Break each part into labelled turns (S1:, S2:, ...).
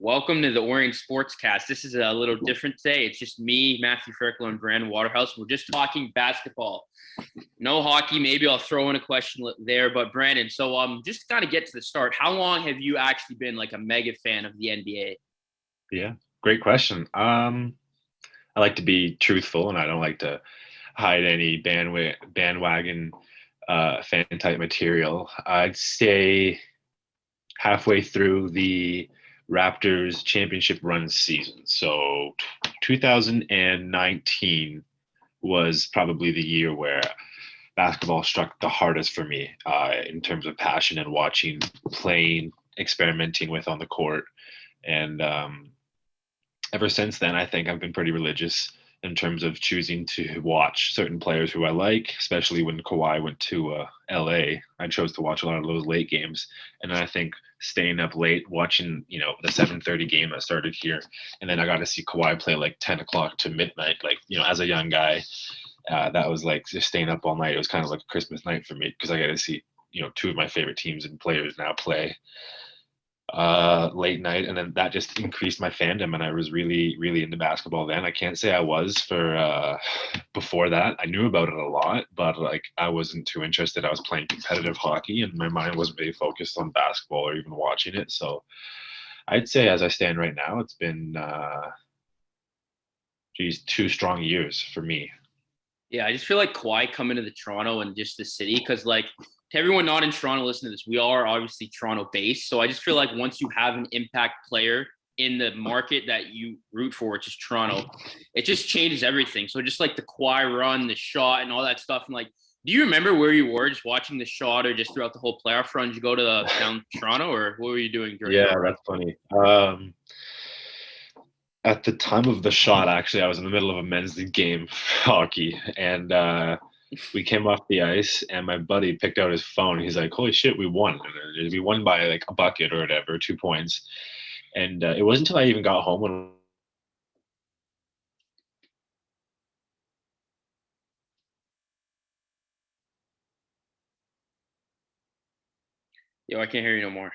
S1: Welcome to the Orange Sportscast. This is a little different today. It's just me, Matthew Ferkle, and Brandon Waterhouse. We're just talking basketball. No hockey. Maybe I'll throw in a question there. But Brandon, just to kind of get to the start, how long have you actually been like a mega fan of the NBA?
S2: Yeah, great question. I like to be truthful, and I don't like to hide any bandwagon fan type material. I'd say halfway through the Raptors championship run season. So 2019 was probably the year where basketball struck the hardest for me in terms of passion and watching, playing, experimenting with on the court. And ever since then, I think I've been pretty religious in terms of choosing to watch certain players who I like, especially when Kawhi went to LA. I chose to watch a lot of those late games. And then I think staying up late, watching, the 7:30 game that started here. And then I got to see Kawhi play like 10 o'clock to midnight. Like, as a young guy, that was like just staying up all night. It was kind of like a Christmas night for me because I got to see, two of my favorite teams and players now play late night, and then that just increased my fandom, and I was really into basketball then. I can't say I was for before that. I knew about it a lot, but like I wasn't too interested. I was playing competitive hockey and my mind wasn't really focused on basketball or even watching it. So I'd say as I stand right now, it's been 2 strong years for me.
S1: Yeah, I just feel like Kawhi coming to the Toronto and just the city because, like, to everyone not in Toronto listening to this, we are obviously Toronto based. So I just feel like once you have an impact player in the market that you root for, which is Toronto, it just changes everything. So just like the Kawhi run, the shot, and all that stuff. And like, do you remember where you were just watching the shot or just throughout the whole playoff run? Did you go to down Toronto or what were you doing during
S2: Yeah,
S1: that run?
S2: that's funny. At the time of the shot, actually, I was in the middle of a men's league game, hockey, and we came off the ice, and my buddy picked out his phone. He's like, "Holy shit, we won! And we won by like a bucket or whatever, 2 points." And it wasn't until I even got home when
S1: Yo, I can't hear you no more.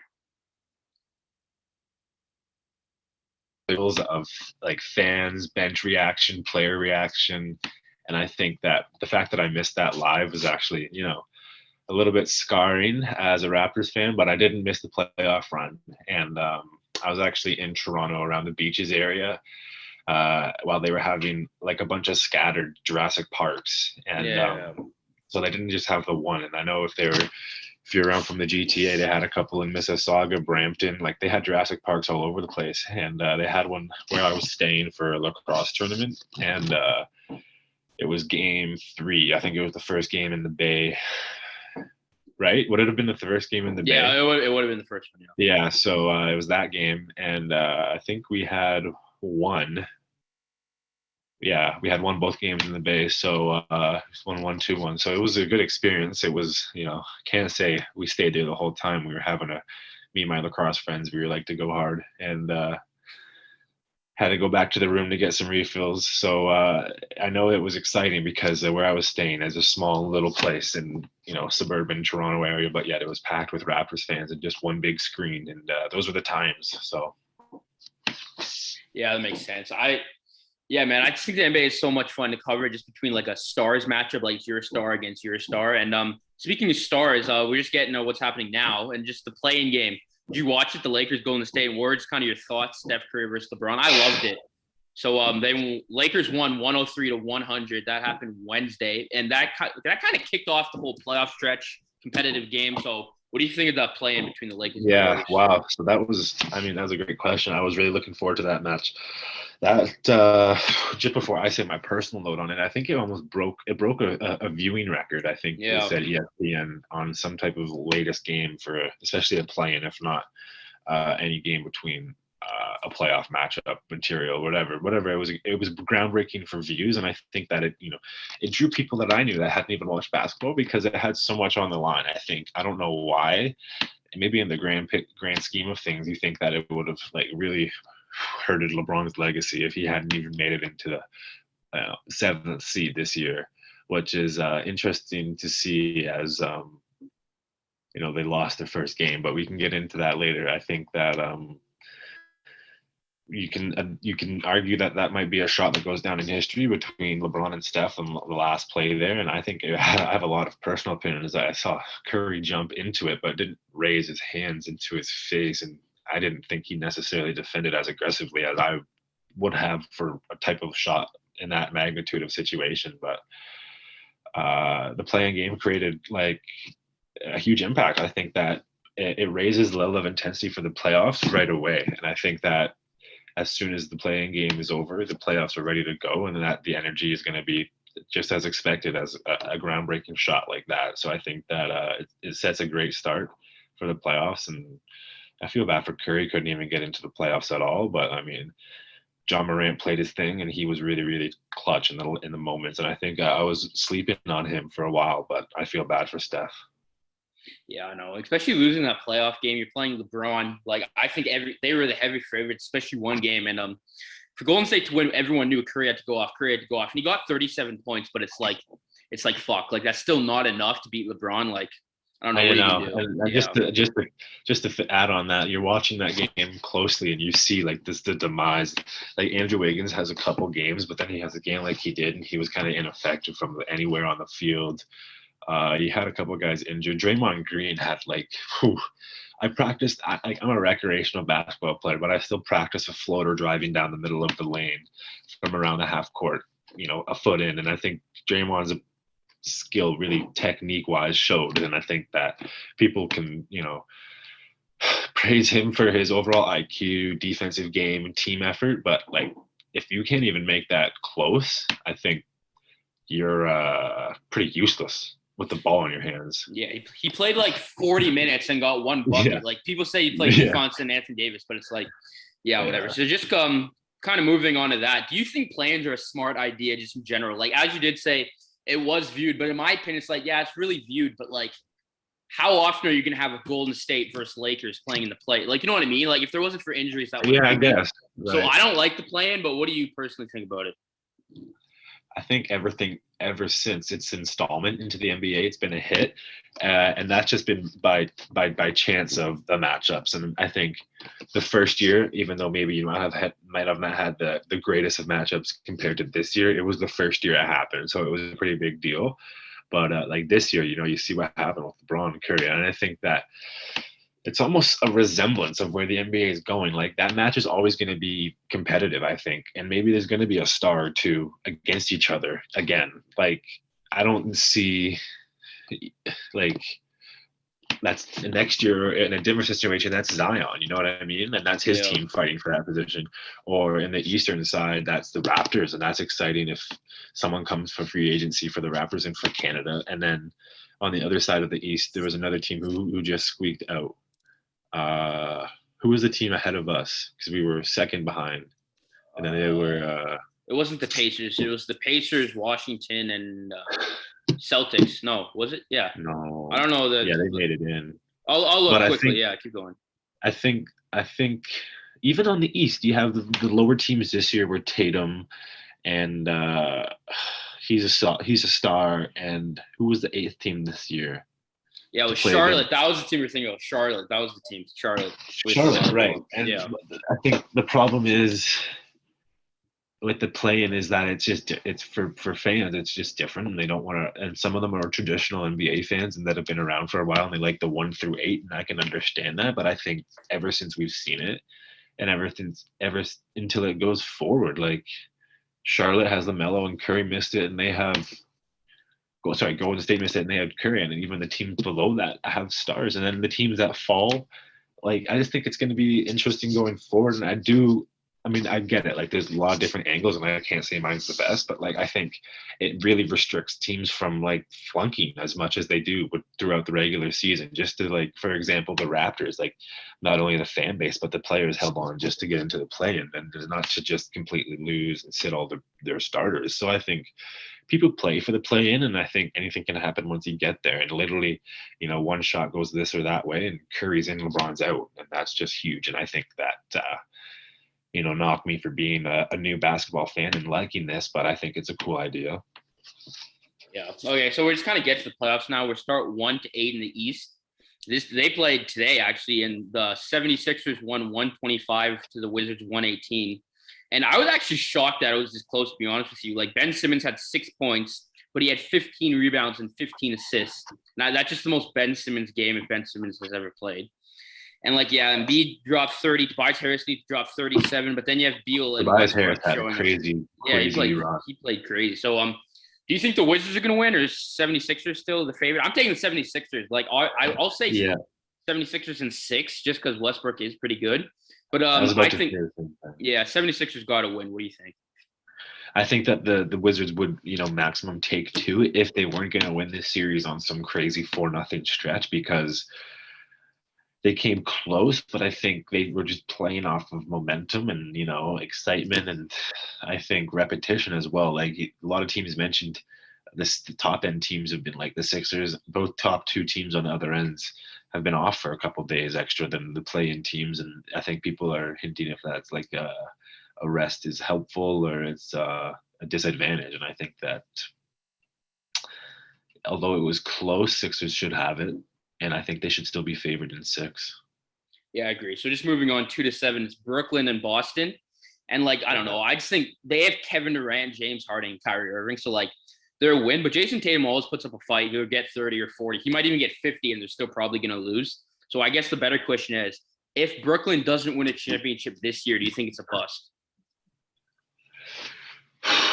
S2: of like fans, bench reaction, player reaction, and I think that the fact that I missed that live was actually, a little bit scarring as a Raptors fan, but I didn't miss the playoff run. And I was actually in Toronto around the beaches area while they were having like a bunch of scattered Jurassic Parks. And
S1: Yeah.
S2: so they didn't just have the one. And I know if you're around from the GTA, they had a couple in Mississauga, Brampton, like they had Jurassic Parks all over the place. And they had one where I was staying for a lacrosse tournament. And it was game 3. I think it was the first game in the Bay, right? Would it have been the first game in the
S1: Yeah,
S2: Bay?
S1: it would have been the first one. Yeah.
S2: Yeah, so it was that game, and I think we had won. Yeah, we had won both games in the Bay, so it's 1-1, 2-1. So it was a good experience. It was, can't say we stayed there the whole time. We were having me and my lacrosse friends, we were like to go hard, and had to go back to the room to get some refills. So I know it was exciting because where I was staying is a small little place in suburban Toronto area, but yet it was packed with Raptors fans and just one big screen, and those were the times. So
S1: Yeah, that makes sense. Yeah, man, I just think the NBA is so much fun to cover just between like a stars matchup, like your star against your star. And speaking of stars, we're just getting what's happening now and just the playing game. Did you watch it? The Lakers Golden State Warriors. Kind of your thoughts, Steph Curry versus LeBron. I loved it. So they Lakers won 103-100. That happened Wednesday, and that kind of kicked off the whole playoff stretch, competitive game. So what do you think of that play in between the Lakers and the
S2: yeah,
S1: Warriors?
S2: wow. So that was, I mean, that was a great question. I was really looking forward to that match. That just before I say my personal note on it, I think it broke a viewing record. I think they
S1: Yeah,
S2: said ESPN on some type of latest game for especially a play-in, if not any game between a playoff matchup material, whatever. It was groundbreaking for views, and I think that it drew people that I knew that hadn't even watched basketball because it had so much on the line. I don't know why. Maybe in the grand scheme of things, you think that it would have like really hurted LeBron's legacy if he hadn't even made it into the 7th seed this year, which is interesting to see as they lost their first game, but we can get into that later. I think that you can argue that that might be a shot that goes down in history between LeBron and Steph on the last play there. And I think I have a lot of personal opinions. I saw Curry jump into it, but didn't raise his hands into his face, and I didn't think he necessarily defended as aggressively as I would have for a type of shot in that magnitude of situation. But the playing game created like a huge impact. I think that it raises the level of intensity for the playoffs right away, and I think that as soon as the playing game is over, the playoffs are ready to go, and that the energy is going to be just as expected as a groundbreaking shot like that. So I think that it sets a great start for the playoffs, and I feel bad for Curry, couldn't even get into the playoffs at all. But I mean, John Morant played his thing, and he was really, really clutch in the moments. And I think I was sleeping on him for a while, but I feel bad for Steph.
S1: Yeah, I know. Especially losing that playoff game, you're playing LeBron. Like I think they were the heavy favorites, especially one game. And for Golden State to win, everyone knew Curry had to go off. Curry had to go off, and he got 37 points. But it's like fuck. Like that's still not enough to beat LeBron. Like I don't know what you can do.
S2: And just to add on that, you're watching that game closely, and you see like the demise. Like Andrew Wiggins has a couple games, but then he has a game like he did, and he was kind of ineffective from anywhere on the field. You had a couple of guys injured. Draymond Green had like, I practiced. I'm a recreational basketball player, but I still practice a floater driving down the middle of the lane from around the half court, a foot in. And I think Draymond's skill, really technique wise, showed. And I think that people can, praise him for his overall IQ, defensive game, and team effort. But like, if you can't even make that close, I think you're pretty useless with the ball in your hands.
S1: Yeah, he played like 40 minutes and got one bucket. Yeah. Like people say he played defense and Anthony Davis, but it's like, yeah, whatever. Yeah. So just kind of moving on to that. Do you think plans are a smart idea just in general? Like as you did say, it was viewed, but in my opinion, it's like, yeah, it's really viewed, but like how often are you going to have a Golden State versus Lakers playing in the play? Like, you know what I mean? Like if there wasn't for injuries, that would
S2: I guess.
S1: Right. So I don't like the plan, but what do you personally think about it?
S2: I think everything ever since its installment into the NBA, it's been a hit, and that's just been by chance of the matchups. And I think the first year, even though maybe you might have not had the greatest of matchups compared to this year, it was the first year it happened, so it was a pretty big deal. But like this year, you see what happened with LeBron and Curry, and I think that it's almost a resemblance of where the NBA is going. Like that match is always going to be competitive, I think. And maybe there's going to be a star or two against each other again. Like I don't see like that's next year in a different situation. That's Zion, you know what I mean? And that's his team fighting for that position. Or in the Eastern side, that's the Raptors. And that's exciting if someone comes for free agency for the Raptors and for Canada. And then on the other side of the East, there was another team who just squeaked out. Who was the team ahead of us? Because we were second behind, and then they were.
S1: It wasn't the Pacers. It was the Pacers, Washington, and Celtics. No, was it? Yeah.
S2: No.
S1: I don't know that.
S2: Yeah, they made it in.
S1: I'll look quickly. Keep going.
S2: I think even on the East, you have the lower teams this year were Tatum, and he's a star. And who was the 8th team this year?
S1: Yeah, it was Charlotte. That was the team you're thinking of. Charlotte. That was the team. Charlotte,
S2: right. And I think the problem is with the play-in is that it's for fans, it's just different. And they don't want to, and some of them are traditional NBA fans and that have been around for a while and they like the 1 through 8, and I can understand that. But I think ever since we've seen it and ever until it goes forward, like Charlotte has LaMelo and Curry missed it, and they have Golden State missed it and they had Curry, and even the teams below that have stars. And then the teams that fall, like I just think it's going to be interesting going forward. And I get it. Like there's a lot of different angles, and I can't say mine's the best, but like I think it really restricts teams from like flunking as much as they do throughout the regular season. Just to like, for example, the Raptors, like not only the fan base but the players held on just to get into the play-in, and not to just completely lose and sit all their starters. So I think people play for the play-in, and I think anything can happen once you get there. And literally, one shot goes this or that way, and Curry's in, LeBron's out, and that's just huge. And I think that. Knock me for being a new basketball fan and liking this, but I think it's a cool idea.
S1: Yeah. Okay. So we're just kind of get to the playoffs now. We'll start 1 to 8 in the East. They played today actually, and the 76ers won 125 to the Wizards 118. And I was actually shocked that it was this close, to be honest with you. Like Ben Simmons had 6 points, but he had 15 rebounds and 15 assists. Now that's just the most Ben Simmons game if Ben Simmons has ever played. And like, yeah, Embiid dropped 30. Tobias Harris needs to drop 37. But then you have Beal and
S2: Tobias Harris
S1: Westbrook
S2: had a
S1: showing.
S2: crazy,
S1: Yeah,
S2: crazy run.
S1: he played crazy. So do you think the Wizards are going to win, or is 76ers still the favorite? I'm taking the 76ers. Like I'll say
S2: Yeah,
S1: 76ers in 6 just because Westbrook is pretty good. But
S2: I was about
S1: I
S2: to
S1: think
S2: say the same thing.
S1: yeah, 76ers got to win. What do you think?
S2: I think that the Wizards would, maximum take 2 if they weren't going to win this series on some crazy 4-0 stretch, because they came close, but I think they were just playing off of momentum and, excitement, and I think repetition as well. Like a lot of teams mentioned this, the top end teams have been like the Sixers, both top 2 teams on the other ends have been off for a couple of days extra than the play-in teams, and I think people are hinting if that's like a rest is helpful or it's a disadvantage. And I think that although it was close, Sixers should have it, and I think they should still be favored in 6.
S1: Yeah, I agree. So just moving on 2-7, it's Brooklyn and Boston. And like, I don't know, I just think they have Kevin Durant, James Harden, Kyrie Irving. So like they're a win, but Jason Tatum always puts up a fight. He'll get 30 or 40. He might even get 50 and they're still probably going to lose. So I guess the better question is, if Brooklyn doesn't win a championship this year, do you think it's a bust?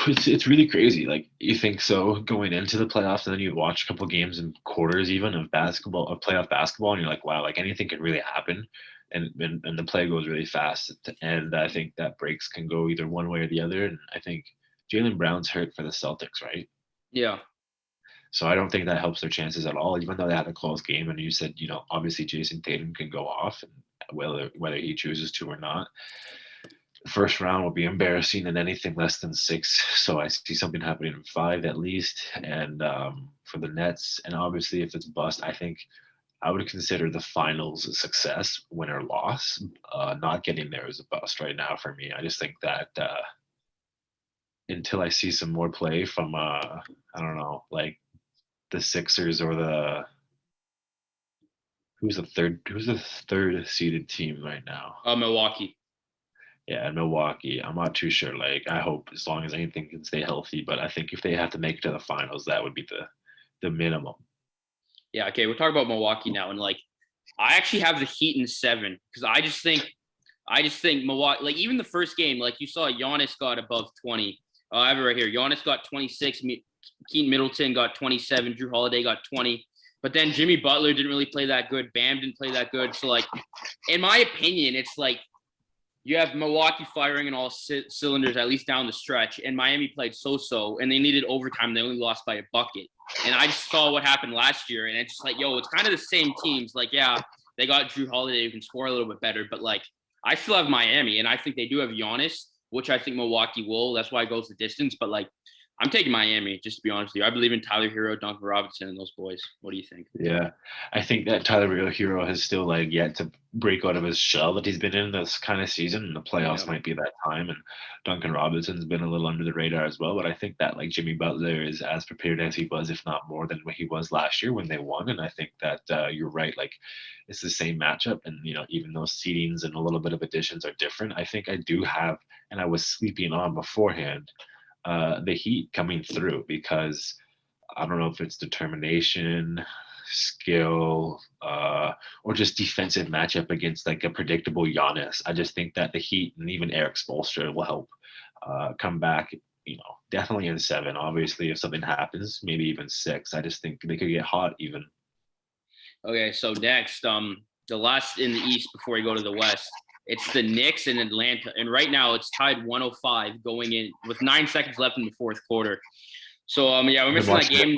S2: It's really crazy. Like you think so going into the playoffs, and then you watch a couple games and quarters even of basketball, of playoff basketball, and you're like, wow, like anything can really happen, and the play goes really fast. And I think that breaks can go either one way or the other. And I think Jaylen Brown's hurt for the Celtics, right?
S1: Yeah.
S2: So I don't think that helps their chances at all, even though they had a close game. And you said, obviously Jason Tatum can go off, and whether he chooses to or not. First round will be embarrassing in anything less than 6. So I see something happening in 5 at least. And for the Nets, and obviously if it's bust, I think I would consider the finals a success, win or loss. Not getting there is a bust right now for me. I just think that until I see some more play from, I don't know, like the Sixers or who's the third seeded team right now?
S1: Milwaukee.
S2: Yeah, Milwaukee. I'm not too sure. Like, I hope as long as anything can stay healthy, but I think if they have to make it to the finals, that would be the minimum.
S1: Yeah, okay, we're talking about Milwaukee now, and like I actually have the Heat in 7 because I just think Milwaukee, like even the first game, like you saw Giannis got above 20. I have it right here. Giannis got 26. Keaton Middleton got 27. Drew Holiday got 20. But then Jimmy Butler didn't really play that good. Bam didn't play that good. So like, in my opinion, it's like you have Milwaukee firing in all cylinders, at least down the stretch, and Miami played so-so, and they needed overtime. They only lost by a bucket. And I just saw what happened last year, and it's just like, yo, it's kind of the same teams. Like, yeah, they got Drew Holiday who can score a little bit better, but like, I still have Miami, and I think they do have Giannis, which I think Milwaukee will. That's why it goes the distance. But like, I'm taking Miami, just to be honest with you. I believe in Tyler Hero, Duncan Robinson, and those boys. What do you think?
S2: Yeah, I think that Tyler Hero has still like yet to break out of his shell that he's been in this kind of season, and the playoffs might be that time. And Duncan Robinson's been a little under the radar as well, but I think that like Jimmy Butler is as prepared as he was, if not more, than what he was last year when they won. And I think that you're right, like it's the same matchup, and even those seedings and a little bit of additions are different. I think I do have, and I was sleeping on beforehand, the Heat coming through because I don't know if it's determination, skill, or just defensive matchup against like a predictable Giannis. I just think that the Heat and even Eric Spoelstra will help come back. Definitely in 7. Obviously, if something happens, maybe even 6. I just think they could get hot even.
S1: Okay, so next, the last in the East before we go to the West. It's the Knicks in Atlanta. And right now it's tied 105 going in with 9 seconds left in the fourth quarter. So, yeah, we're missing that game.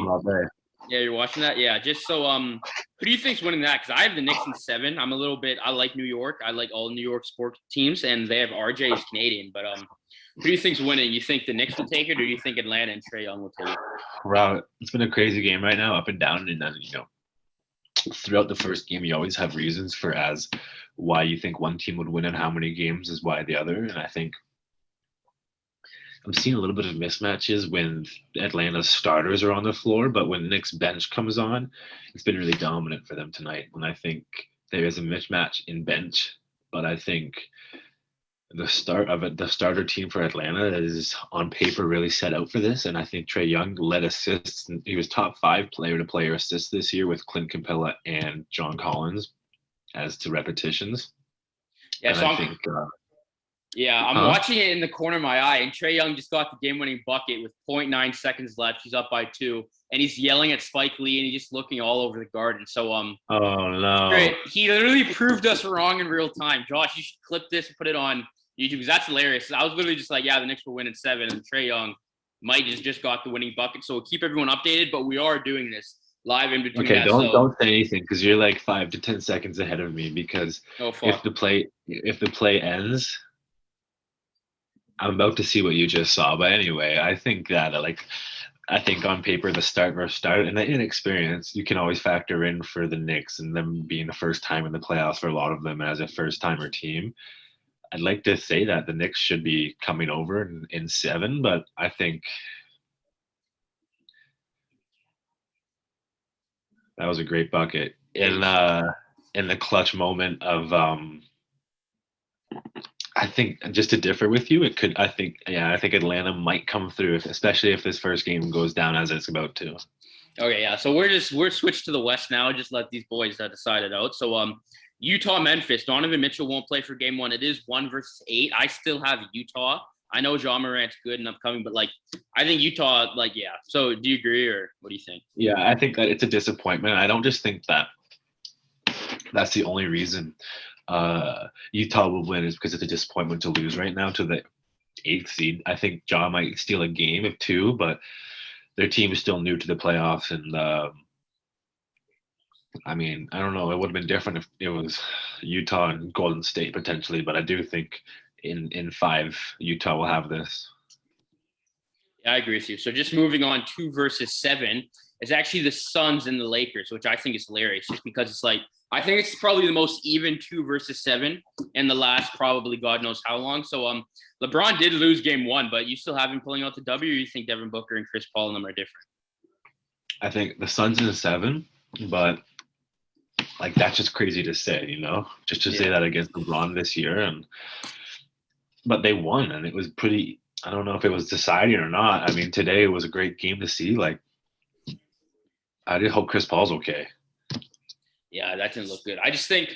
S1: Yeah, you're watching that? Yeah, just so who do you think's winning that? Because I have the Knicks in 7. I like New York. I like all New York sports teams, and they have RJ is Canadian. But who do you think's winning? You think the Knicks will take it, or do you think Atlanta and Trae Young will take it?
S2: Wow, it's been a crazy game right now, up and down, and then throughout the first game, you always have reasons for as why you think one team would win and how many games is why the other. And I think I'm seeing a little bit of mismatches when Atlanta's starters are on the floor, but when Nick's bench comes on, it's been really dominant for them tonight. And I think there is a mismatch in bench, but I think the starter team for Atlanta is on paper really set out for this. And I think Trae Young led assists. He was top 5 player to player assists this year with Clint Capella and John Collins as to repetitions.
S1: Yeah,
S2: And
S1: so
S2: I think,
S1: I'm
S2: huh?
S1: watching it in the corner of my eye, and Trae Young just got the game-winning bucket with zero point 0.9 seconds left. He's up by 2, and he's yelling at Spike Lee, and he's just looking all over the garden. So
S2: Oh no.
S1: great. He literally proved us wrong in real time. Josh, you should clip this and put it on YouTube because that's hilarious. I was literally just like, yeah, the Knicks will win in 7, and Trae Young might just got the winning bucket. So we'll keep everyone updated, but we are doing this live in between
S2: Okay,
S1: that.
S2: don't
S1: So
S2: say anything because you're like 5 to 10 seconds ahead of me. Because
S1: no fuck.
S2: if the play ends, I'm about to see what you just saw. But anyway, I think on paper the start versus start and the inexperience you can always factor in for the Knicks and them being the first time in the playoffs for a lot of them as a first timer team. I'd like to say that the Knicks should be coming over in 7, but I think that was a great bucket
S1: Thanks.
S2: in the clutch moment of I think just to differ with you, it could. I think Atlanta might come through, especially if this first game goes down as it's about to.
S1: Okay, yeah. So we're switched to the West now. Just let these boys decide it out. So Utah Memphis. Donovan Mitchell won't play for game 1. It is 1 versus 8. I still have Utah. I know Ja Morant's good and upcoming, but like I think Utah, like yeah. So do you agree or what do you think?
S2: Yeah, I think that it's a disappointment. I don't just think that that's the only reason Utah will win is because it's a disappointment to lose right now to the 8th seed. I think Ja might steal a game of 2, but their team is still new to the playoffs, and I mean, I don't know. It would have been different if it was Utah and Golden State potentially, but I do think in 5 Utah will have this.
S1: Yeah, I agree with you. So just moving on, 2 versus 7 is actually the Suns and the Lakers, which I think is hilarious, just because it's like I think it's probably the most even 2 versus 7 in the last probably God knows how long. So LeBron did lose game 1, but you still have him pulling out the W, or you think Devin Booker and Chris Paul and them are different?
S2: I think the Suns in a 7, but like that's just crazy to say, just to say
S1: Yeah.
S2: that against LeBron this year, but they won, and it was pretty. I don't know if it was deciding or not. I mean, today was a great game to see. Like, I just hope Chris Paul's okay.
S1: Yeah, that didn't look good. I just think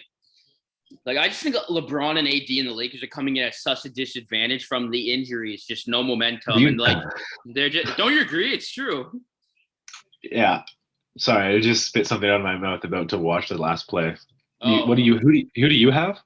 S1: LeBron and AD and the Lakers are coming in at such a disadvantage from the injuries, just no
S2: Do
S1: momentum,
S2: you?
S1: and like they're just. Don't you agree? It's true.
S2: Yeah. Sorry, I just spit something out of my mouth about to watch the last play. What do
S1: Oh,
S2: you? Who do you have?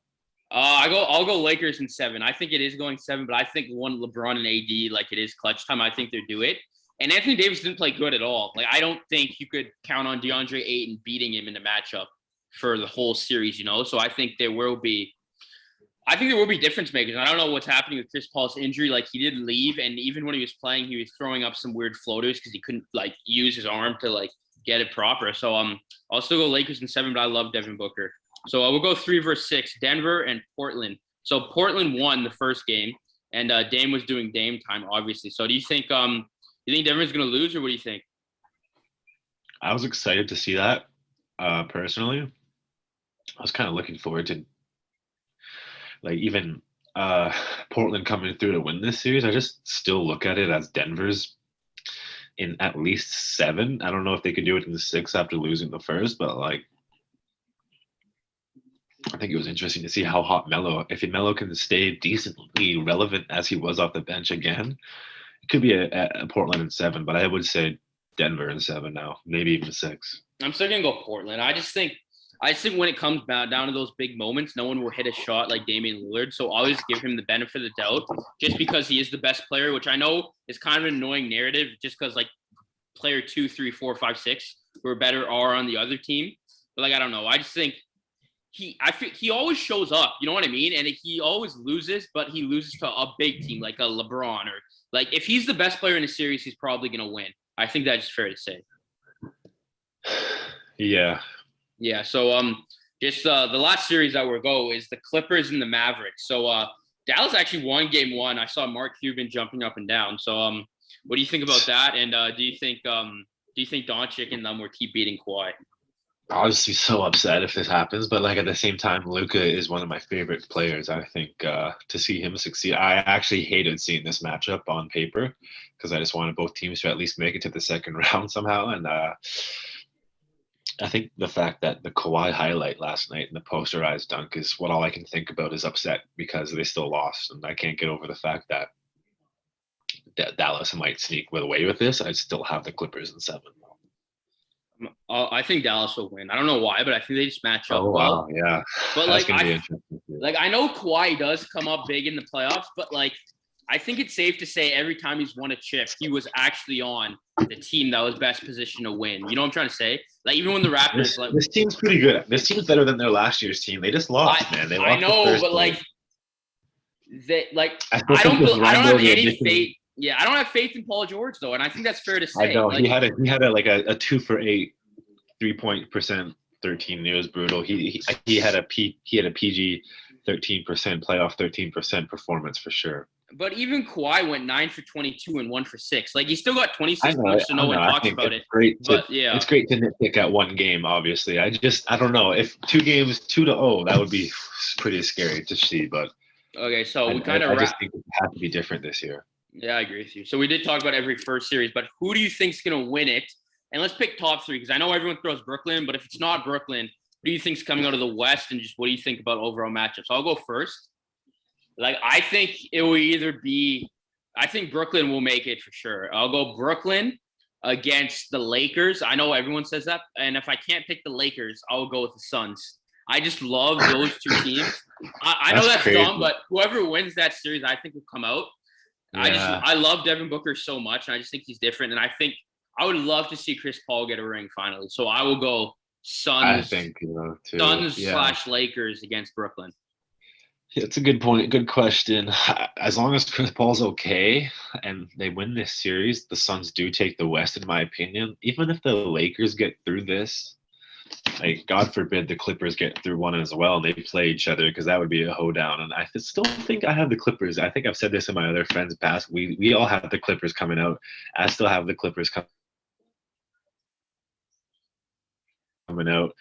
S1: I'll go Lakers in 7. I think it is going 7, but I think one LeBron and AD, like it is clutch time. I think they do it. And Anthony Davis didn't play good at all. Like I don't think you could count on DeAndre Ayton beating him in the matchup for the whole series. So I think there will be difference makers. I don't know what's happening with Chris Paul's injury. Like he did leave, and even when he was playing, he was throwing up some weird floaters because he couldn't like use his arm to like get it proper. So I'll still go Lakers in 7, but I love Devin Booker. So we'll go 3 versus 6, Denver and Portland. So Portland won the first game, and Dame was doing Dame time, obviously. So do you think Denver's gonna lose, or what do you think?
S2: I was excited to see that. Personally, I was kind of looking forward to like even Portland coming through to win this series. I just still look at it as Denver's in at least 7. I don't know if they could do it in the 6 after losing the first, but like I think it was interesting to see how hot Melo, if Melo can stay decently relevant as he was off the bench again, it could be a Portland in 7, but I would say Denver in 7 now, maybe even 6.
S1: I'm still gonna go Portland. I just think when it comes down to those big moments, no one will hit a shot like Damian Lillard. So I'll always give him the benefit of the doubt, just because he is the best player, which I know is kind of an annoying narrative, just because like player 2, 3, 4, 5, 6 who are better are on the other team. But like I don't know. I just think I think he always shows up. You know what I mean? And he always loses, but he loses to a big team like a LeBron or like if he's the best player in a series, he's probably gonna win. I think that's fair to say.
S2: Yeah.
S1: Yeah. So just the last series that we'll go is the Clippers and the Mavericks. So Dallas actually won game one. I saw Mark Cuban jumping up and down. So what do you think about that? And do you think Doncic and them will keep beating Kawhi?
S2: I'll just be so upset if this happens, but like at the same time, Luka is one of my favorite players. I think to see him succeed, I actually hated seeing this matchup on paper because I just wanted both teams to at least make it to the second round somehow. And I think the fact that the Kawhi highlight last night and the posterized dunk is what all I can think about is upset because they still lost, and I can't get over the fact that Dallas might sneak away with this. I still have the Clippers in 7.
S1: I think Dallas will win. I don't know why, but I think they just match up
S2: Oh
S1: well.
S2: wow, yeah.
S1: But
S2: That's
S1: like
S2: gonna be interesting.
S1: I know Kawhi does come up big in the playoffs, but like I think it's safe to say every time he's won a chip, he was actually on the team that was best positioned to win. You know what I'm trying to say? Like even when the Raptors,
S2: This team's pretty good. This team's better than their last year's team. They just lost, man. They lost.
S1: I know, but
S2: game.
S1: I don't have any faith. Yeah, I don't have faith in Paul George though, and I think that's fair to say.
S2: I know he had a 2 for 8 3-point percent 13. It was brutal. He had a PG 13% playoff 13% performance for sure.
S1: But even Kawhi went 9 for 22 and 1 for 6. Like he still got 26 points, so no one talks about it.
S2: It's great to nitpick at one game. Obviously, I don't know if 2 games 2-0 that would be pretty scary to see. But
S1: okay, so we
S2: I just think it has to be different this year.
S1: Yeah, I agree with you. So we did talk about every first series, but who do you think's going to win it? And let's pick top 3 because I know everyone throws Brooklyn, but if it's not Brooklyn, who do you think's coming out of the West? And just what do you think about overall matchups? I'll go first. Like I think it will either be, I think Brooklyn will make it for sure. I'll go Brooklyn against the Lakers. I know everyone says that, and if I can't pick the Lakers, I'll go with the Suns. I just love those 2 teams. I know that's dumb, but whoever wins that series, I think will come out. Yeah. I love Devin Booker so much, and I just think he's different. And I think I would love to see Chris Paul get a ring finally. So I will go Suns. I think too. Suns / Lakers against Brooklyn.
S2: Yeah, it's a good point. Good question. As long as Chris Paul's okay and they win this series, the Suns do take the West, in my opinion. Even if the Lakers get through this, like God forbid the Clippers get through one as well and they play each other because that would be a hoedown. And I still think I have the Clippers. I think I've said this in my other friends' past. We all have the Clippers coming out. I still have the Clippers coming out.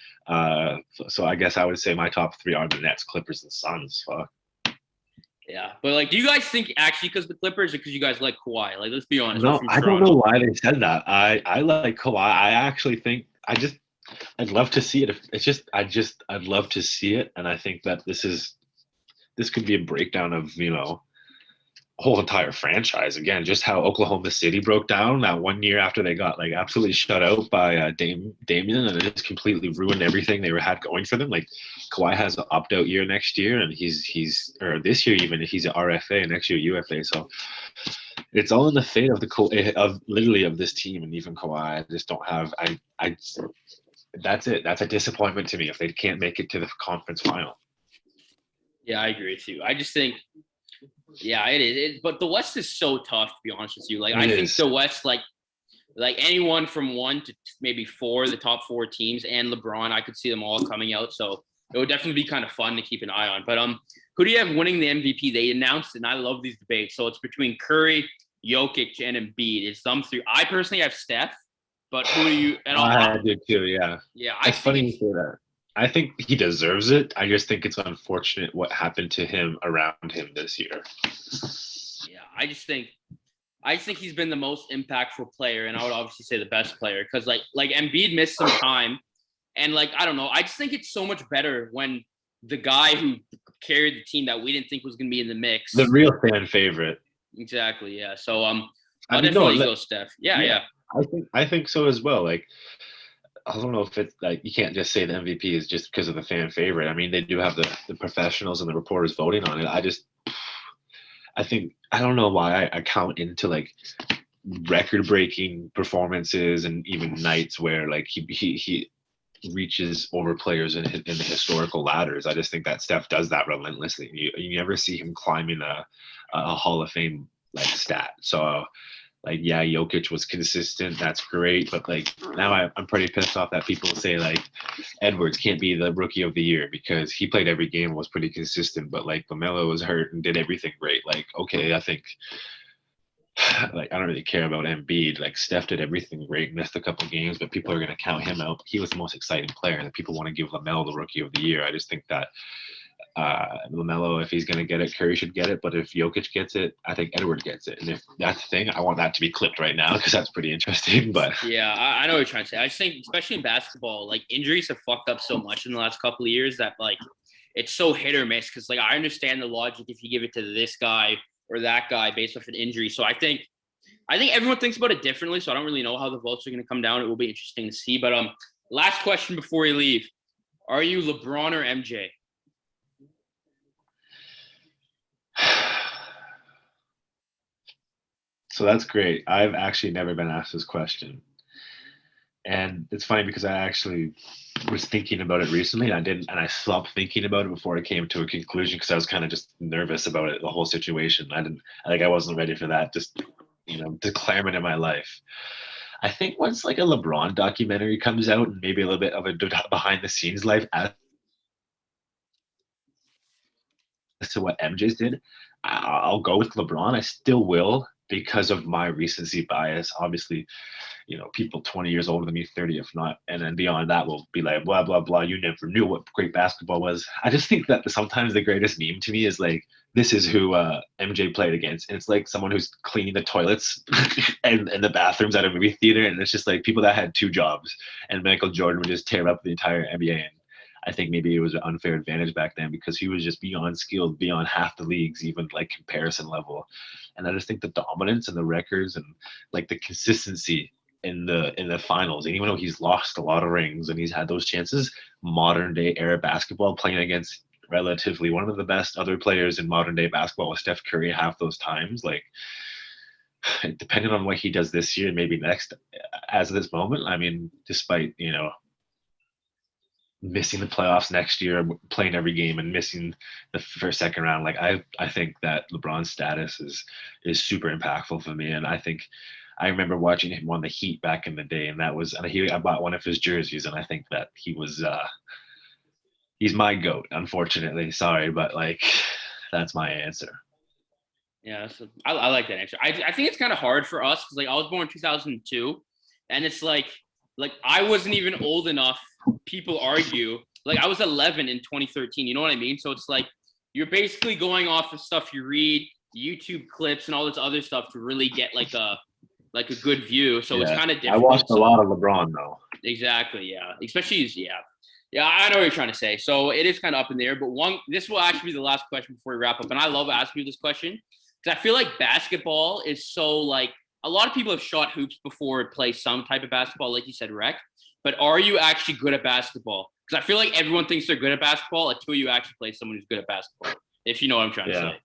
S2: So I guess I would say my top 3 are the Nets, Clippers, and Suns. Fuck.
S1: Yeah, but like, do you guys think actually because the Clippers or because you guys like Kawhi? Like, let's be honest.
S2: No, I don't know why they said that. I like Kawhi. I actually think I'd love to see it. I'd love to see it, and I think that this could be a breakdown of a whole entire franchise again. Just how Oklahoma City broke down that one year after they got like absolutely shut out by Damian, and it just completely ruined everything they had going for them. Like Kawhi has an opt-out year next year, and he's or this year even he's an RFA, next year UFA. So it's all in the fate of of this team, and even Kawhi. I just don't have. That's it. That's a disappointment to me if they can't make it to the conference final.
S1: Yeah, I agree with you. I just think, yeah, it is. But the West is so tough, to be honest with you. Like, I think the West, like anyone from 1 to maybe 4, the top 4 teams, and LeBron, I could see them all coming out. So it would definitely be kind of fun to keep an eye on. But who do you have winning the MVP? They announced it, and I love these debates. So it's between Curry, Jokic, and Embiid. It's them 3. I personally have Steph. But who do you? And
S2: I do too. Yeah.
S1: Yeah.
S2: It's funny you say that. I think he deserves it. I just think it's unfortunate what happened to him around him this year.
S1: Yeah, I just think he's been the most impactful player, and I would obviously say the best player because like Embiid missed some time, and like I don't know. I just think it's so much better when the guy who carried the team that we didn't think was going to be in the mix,
S2: the real fan favorite.
S1: Exactly. Yeah. So I'll definitely go Steph. Yeah.
S2: I think so as well. Like, I don't know if it's like you can't just say the MVP is just because of the fan favorite. I mean, they do have the professionals and the reporters voting on it. I don't know why I count into like record-breaking performances and even nights where like he reaches over players in the historical ladders. I just think that Steph does that relentlessly. You never see him climbing a Hall of Fame like stat. So. like, yeah, Jokic was consistent. That's great. But like now I'm pretty pissed off that people say like Edwards can't be the rookie of the year because he played every game, was pretty consistent. But like LaMelo was hurt and did everything great. Like, okay, I think like I don't really care about Embiid. Like Steph did everything great, missed a couple games, but people are going to count him out. He was the most exciting player, and people want to give LaMelo the rookie of the year. I just think that LaMelo, if he's going to get it, Curry should get it. But if Jokic gets it, I think Edward gets it. And if that's the thing, I want that to be clipped right now because that's pretty interesting. But
S1: Yeah, I know what you're trying to say. I just think, especially in basketball, like injuries have fucked up so much in the last couple of years that like it's so hit or miss. Because like I understand the logic if you give it to this guy or that guy based off an injury. So I think everyone thinks about it differently. So I don't really know how the votes are going to come down. It will be interesting to see. But last question before we leave: are you LeBron or MJ?
S2: so that's great. I've actually never been asked this question. And it's funny because I actually was thinking about it recently and I stopped thinking about it before I came to a conclusion because I was kind of just nervous about it, the whole situation. I wasn't ready for that, just, declarement in my life. I think once like a LeBron documentary comes out and maybe a little bit of a behind the scenes life as to what MJ's did, I'll go with LeBron. I still will because of my recency bias. Obviously, people 20 years older than me, 30 if not, and then beyond that will be like, blah, blah, blah. You never knew what great basketball was. I just think that sometimes the greatest meme to me is like, this is who MJ played against. And it's like someone who's cleaning the toilets and the bathrooms at a movie theater. And it's just like people that had two jobs. And Michael Jordan would just tear up the entire NBA. And I think maybe it was an unfair advantage back then because he was just beyond skilled, beyond half the leagues, even like comparison level. And I just think the dominance and the records and like the consistency in the finals, and even though he's lost a lot of rings and he's had those chances, modern day era basketball playing against relatively one of the best other players in modern day basketball with Steph Curry half those times, like depending on what he does this year and maybe next, as of this moment, I mean, despite missing the playoffs next year, playing every game and missing the first second round, like I think that LeBron's status is super impactful for me. And I remember watching him on the Heat back in the day, and I bought one of his jerseys, and I think that he's my GOAT, unfortunately. Sorry, but like that's my answer.
S1: Yeah, I like that answer. I think it's kind of hard for us because like I was born in 2002, and it's like I wasn't even old enough. People argue like I was 11 in 2013. You know what I mean? So it's like you're basically going off of stuff you read, YouTube clips, and all this other stuff to really get like a good view. So it's kind of difficult.
S2: I watched a lot of LeBron though.
S1: Exactly. Yeah. Especially yeah. I know what you're trying to say. So it is kind of up in the air. But this will actually be the last question before we wrap up. And I love asking you this question because I feel like basketball is so like a lot of people have shot hoops before and play some type of basketball, like you said, Rec. But are you actually good at basketball? Because I feel like everyone thinks they're good at basketball until you actually play someone who's good at basketball. If you know what I'm trying to say.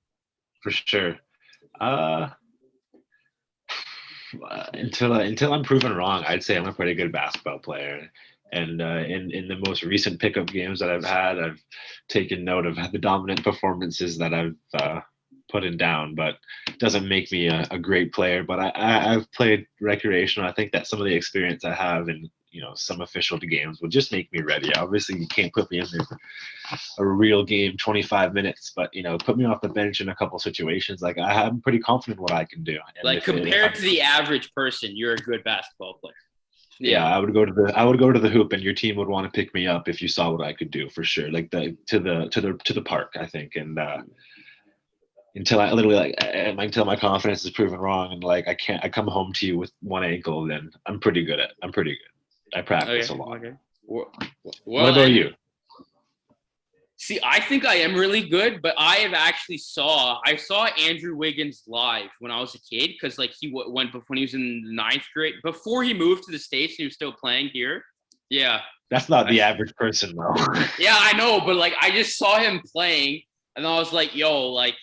S2: For sure. Until I'm proven wrong, I'd say I'm a pretty good basketball player. And in the most recent pickup games that I've had, I've taken note of the dominant performances that I've put in down, but it doesn't make me a great player. But I've played recreational. I think that some of the experience I have in some official games will just make me ready. Obviously, you can't put me in a real game 25 minutes, but put me off the bench in a couple situations. Like I'm pretty confident what I can do. And
S1: like compared to the average person, you're a good basketball player.
S2: Yeah, I would go to the hoop, and your team would want to pick me up if you saw what I could do for sure. Like to the park, I think, and until I literally until my confidence is proven wrong, and like I come home to you with one ankle, then I'm pretty good. I practice a lot.
S1: Okay.
S2: Well, what about you?
S1: See, I think I am really good, but I saw Andrew Wiggins live when I was a kid because like he went when he was in the 9th grade before he moved to the States and he was still playing here. Yeah.
S2: That's not the average person though.
S1: Yeah, I know, but like I just saw him playing and I was like, yo, like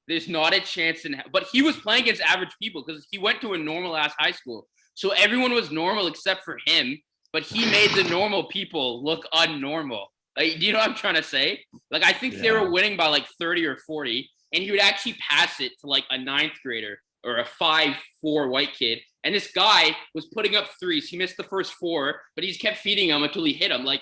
S1: there's not a chance but he was playing against average people because he went to a normal ass high school. So everyone was normal except for him, but he made the normal people look unnormal. Like, do you know what I'm trying to say? Like, I think they were winning by like 30 or 40, and he would actually pass it to like a 9th grader or a 5'4" white kid, and this guy was putting up threes. He missed the first four, but he just kept feeding him until he hit him. Like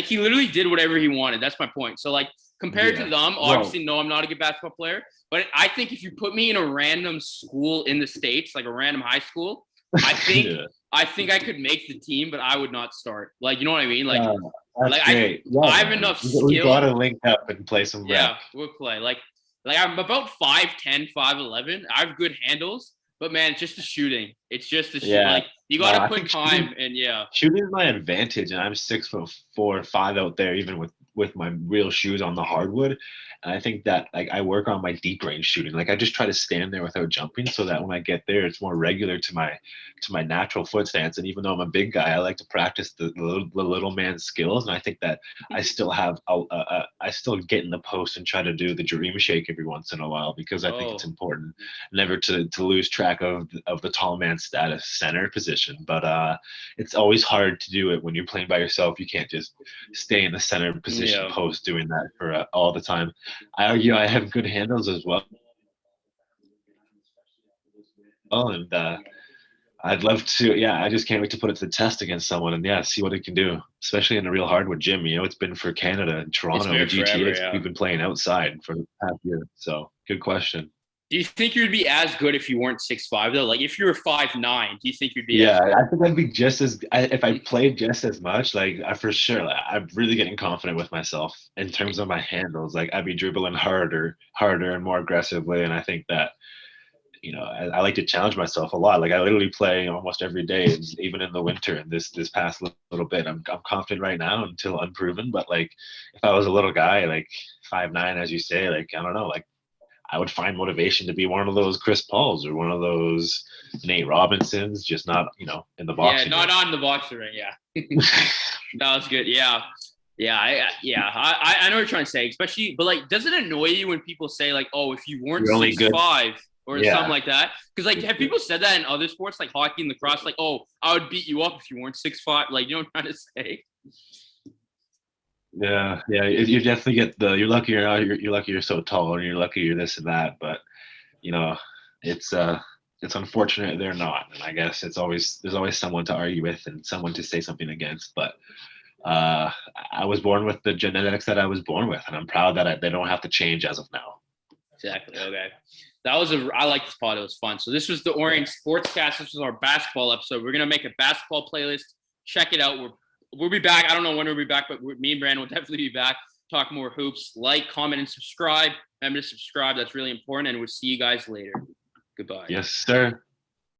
S1: he literally did whatever he wanted. That's my point. So like compared to them, obviously, no, I'm not a good basketball player, but I think if you put me in a random school in the States, like a random high school, I think
S2: Yeah.
S1: I think I could make the team, but I would not start. Like, you know what I mean?
S2: That's
S1: Like
S2: great.
S1: I
S2: Yeah,
S1: have
S2: man.
S1: enough
S2: We
S1: skill.
S2: gotta link up and play some rep.
S1: Yeah, we'll play. Like I'm about 5'10", 5'11". I have good handles, but man, it's just the shooting. It's just the shoot.
S2: Yeah.
S1: Like you
S2: No,
S1: got to
S2: I
S1: put
S2: think
S1: time and yeah.
S2: shooting is my advantage, and I'm 6'4", 5 out there, even with my real shoes on the hardwood. And I think that like I work on my deep range shooting. Like I just try to stand there without jumping, so that when I get there, it's more regular to my natural foot stance. And even though I'm a big guy, I like to practice the little man skills. And I think that I still have I still get in the post and try to do the dream shake every once in a while, because I think it's
S1: Oh,
S2: important never to lose track of the tall man status center position. But it's always hard to do it when you're playing by yourself. You can't just stay in the center position
S1: yeah.
S2: post doing that for all the time. I argue I have good handles as well, and I'd love to. Yeah, I just can't wait to put it to the test against someone, and yeah, see what it can do, especially in a real hardwood gym. You know, it's been for Canada and
S1: It's
S2: Toronto,
S1: been
S2: the
S1: forever.
S2: GTA.
S1: Yeah.
S2: We've been playing outside for the past year. So good question.
S1: Do you think you'd be as good if you weren't 6'5" though? Like if you were 5'9", do you think you'd be as
S2: Yeah,
S1: good?
S2: I think I'd be just as if I played just as much. Like I for sure, like, I'm really getting confident with myself in terms of my handles. Like I'd be dribbling harder and more aggressively. And I think that I like to challenge myself a lot. Like I literally play almost every day, even in the winter. And this past little bit, I'm confident right now until unproven. But like if I was a little guy, like 5'9", as you say, like I don't know, like I would find motivation to be one of those Chris Pauls or one of those Nate Robinsons, just not, in the
S1: Yeah,
S2: boxing
S1: not
S2: ring.
S1: on the boxing ring. Yeah, that was good. Yeah, yeah, I know what you're trying to say, especially, but like, does it annoy you when people say like, oh, if you weren't
S2: You're only
S1: six
S2: good.
S1: five or something
S2: Yeah.
S1: like that? Because like, have people said that in other sports like hockey and lacrosse? Like, oh, I would beat you up if you weren't 6'5". Like, you know what I'm trying to say?
S2: Yeah. Yeah. You definitely get you're lucky you're lucky you're so tall, or you're lucky you're this and that. But, you know, it's, it's unfortunate they're not. And I guess there's always someone to argue with and someone to say something against. But uh, I was born with the genetics that I was born with, and I'm proud that they don't have to change as of now.
S1: Exactly. Okay. I like this pod. It was fun. So this was the Orange Sportscast. This was our basketball episode. We're gonna make a basketball playlist. Check it out. We'll be back. I don't know when we'll be back, but me and Brandon will definitely be back. Talk more hoops. Like, comment, and subscribe. Remember to subscribe. That's really important. And we'll see you guys later. Goodbye.
S2: Yes, sir.